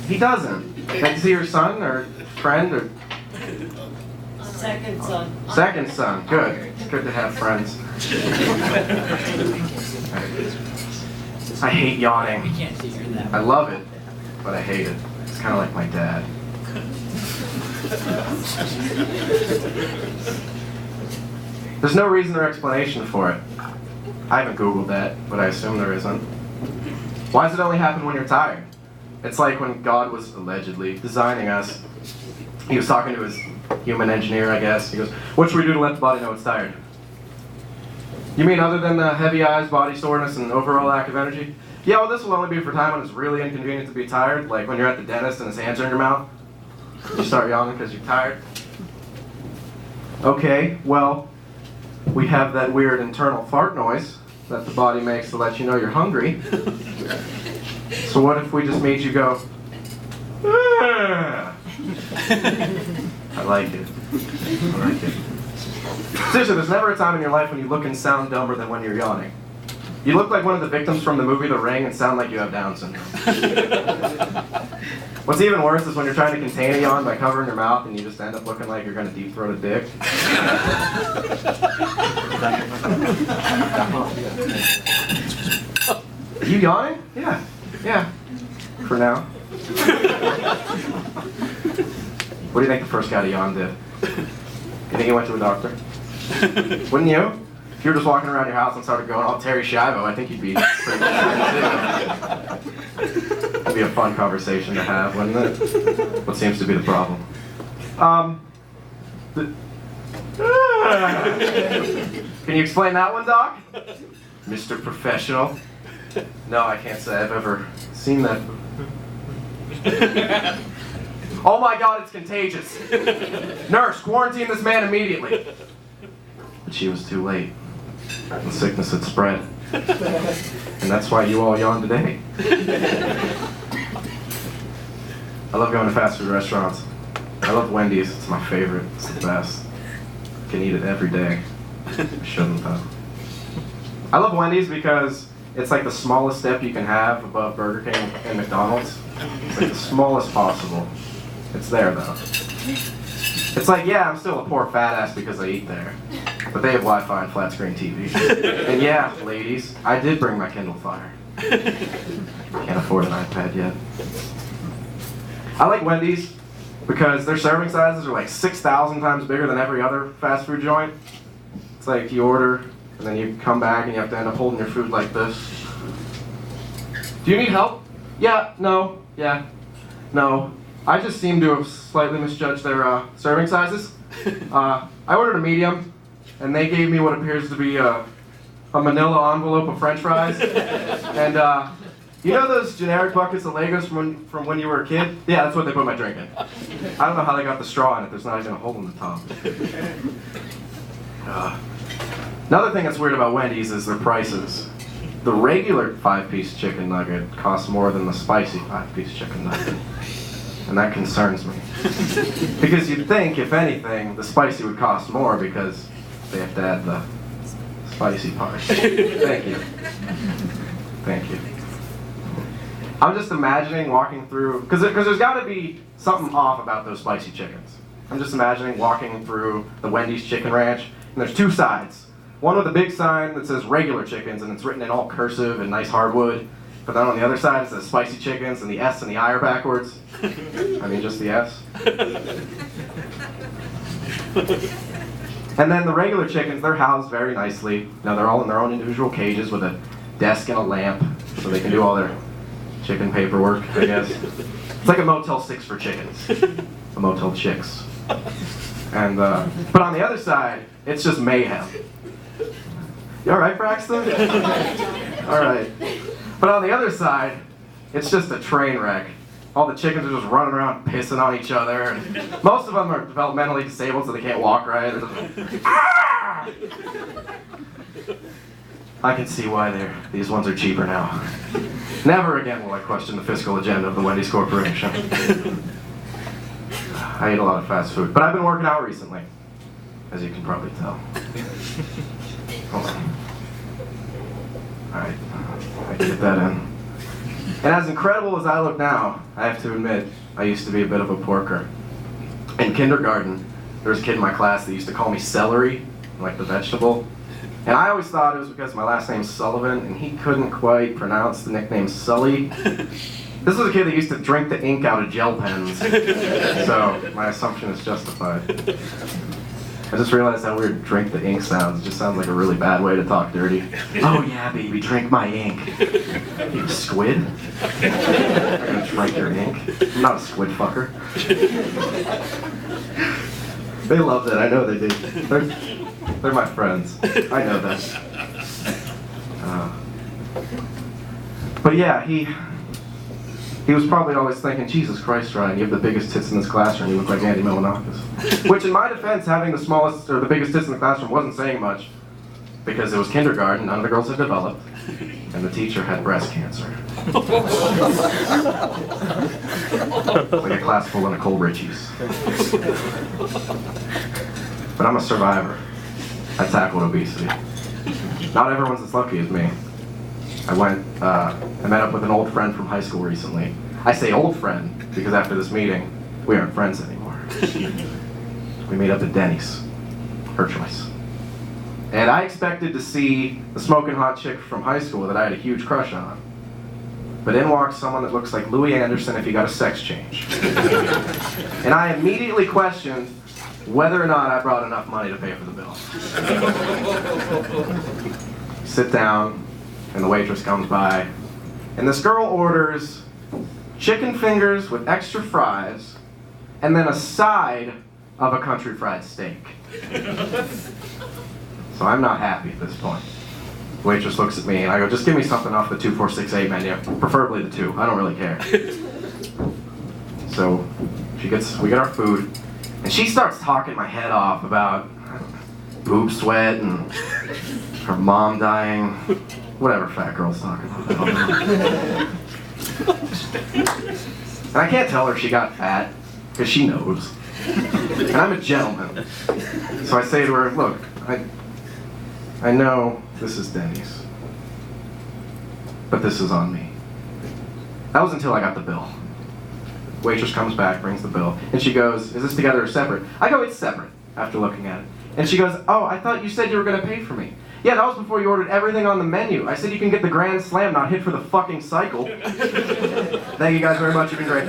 He doesn't. Is he your son or friend or? Second son. Second son. Good. It's good to have friends. I hate yawning. I love it, but I hate it. It's kind of like my dad. There's no reason or explanation for it. I haven't Googled that, but I assume there isn't. Why does it only happen when you're tired? It's like when God was allegedly designing us. He was talking to his human engineer, I guess. He goes, "What should we do to let the body know it's tired?" You mean other than the heavy eyes, body soreness, and overall lack of energy? Yeah, well, this will only be for time when it's really inconvenient to be tired, like when you're at the dentist and his hands are in your mouth. You start yawning because you're tired. Okay, well, we have that weird internal fart noise that the body makes to let you know you're hungry. So what if we just made you go, "Ah." I like it. I like it. Seriously, there's never a time in your life when you look and sound dumber than when you're yawning. You look like one of the victims from the movie The Ring and sound like you have Down syndrome. What's even worse is when you're trying to contain a yawn by covering your mouth and you just end up looking like you're going to deep throat a dick. Are you yawning? Yeah. Yeah. For now. What do you think the first guy to yawn did? You think he went to a doctor? Wouldn't you? If you were just walking around your house and started going, "Oh, Terry Schiavo," I think you'd be pretty too. It'd be a fun conversation to have, wouldn't it? What seems to be the problem? Can you explain that one, Doc? Mr. Professional? No, I can't say I've ever seen that. Oh my God, it's contagious. Nurse, quarantine this man immediately. But she was too late. The sickness had spread. And that's why you all yawn today. I love going to fast food restaurants. I love Wendy's, it's my favorite, it's the best. I can eat it every day. I shouldn't though. I love Wendy's because it's like the smallest step you can have above Burger King and McDonald's. It's like the smallest possible. It's there though. It's like, yeah, I'm still a poor fat ass because I eat there. But they have Wi-Fi and flat screen TV. And yeah, ladies, I did bring my Kindle Fire. Can't afford an iPad yet. I like Wendy's because their serving sizes are like 6,000 times bigger than every other fast food joint. It's like you order, and then you come back and you have to end up holding your food like this. Do you need help? Yeah, no, yeah, no. I just seem to have slightly misjudged their serving sizes. I ordered a medium, and they gave me what appears to be a manila envelope of French fries. And you know those generic buckets of Legos from when you were a kid? Yeah, that's what they put my drink in. I don't know how they got the straw in it. There's not even a hole in the top. Another thing that's weird about Wendy's is their prices. The regular 5-piece chicken nugget costs more than the spicy 5-piece chicken nugget. And that concerns me. Because you'd think, if anything, the spicy would cost more because they have to add the spicy part. Thank you. Thank you. I'm just imagining walking through, because there's got to be something off about those spicy chickens. I'm just imagining walking through the Wendy's Chicken Ranch, and there's two sides. One with a big sign that says regular chickens, and it's written in all cursive and nice hardwood. But then on the other side it says spicy chickens, and the S and the I are backwards. I mean, just the S. And then the regular chickens, they're housed very nicely. Now they're all in their own individual cages with a desk and a lamp, so they can do all their chicken paperwork, I guess. It's like a Motel 6 for chickens. A Motel Chicks. And, but on the other side, it's just mayhem. You alright, Braxton? Alright. But on the other side, it's just a train wreck. All the chickens are just running around pissing on each other. And most of them are developmentally disabled, so they can't walk right. They're just, ah! I can see why these ones are cheaper now. Never again will I question the fiscal agenda of the Wendy's Corporation. I eat a lot of fast food, but I've been working out recently, as you can probably tell. Hold on. Alright, I can get that in. And as incredible as I look now, I have to admit, I used to be a bit of a porker. In kindergarten, there was a kid in my class that used to call me celery, like the vegetable. And I always thought it was because my last name's Sullivan, and he couldn't quite pronounce the nickname Sully. This was a kid that used to drink the ink out of gel pens, so my assumption is justified. I just realized how weird drink the ink sounds. It just sounds like a really bad way to talk dirty. Oh yeah, baby, drink my ink. You squid? I'm gonna drink your ink. I'm not a squid fucker. They loved it, I know they did. They're my friends. I know that. But yeah, he was probably always thinking, Jesus Christ, Ryan, you have the biggest tits in this classroom, you look like Andy Milonakis. Which in my defense, having the smallest or the biggest tits in the classroom wasn't saying much, because it was kindergarten, none of the girls had developed, and the teacher had breast cancer. Like a class full of Nicole Richies. But I'm a survivor. I tackled obesity. Not everyone's as lucky as me. I met up with an old friend from high school recently. I say old friend because after this meeting, we aren't friends anymore. We made up at Denny's. Her choice. And I expected to see the smoking hot chick from high school that I had a huge crush on. But in walks someone that looks like Louis Anderson if he got a sex change. And I immediately questioned whether or not I brought enough money to pay for the bill. Sit down, and the waitress comes by, and this girl orders chicken fingers with extra fries, and then a side of a country fried steak. So I'm not happy at this point. The waitress looks at me, and I go, just give me something off the 2468 menu, preferably the 2, I don't really care. So we get our food, and she starts talking my head off about boob sweat and her mom dying, whatever fat girl's talking about. I don't know. And I can't tell her she got fat, because she knows. And I'm a gentleman. So I say to her, look, I know this is Denny's, but this is on me. That was until I got the bill. Waitress comes back, brings the bill, and she goes, is this together or separate? I go, it's separate, after looking at it. And she goes, oh, I thought you said you were going to pay for me. Yeah, that was before you ordered everything on the menu. I said you can get the grand slam, not hit for the fucking cycle. Thank you guys very much, you've been great.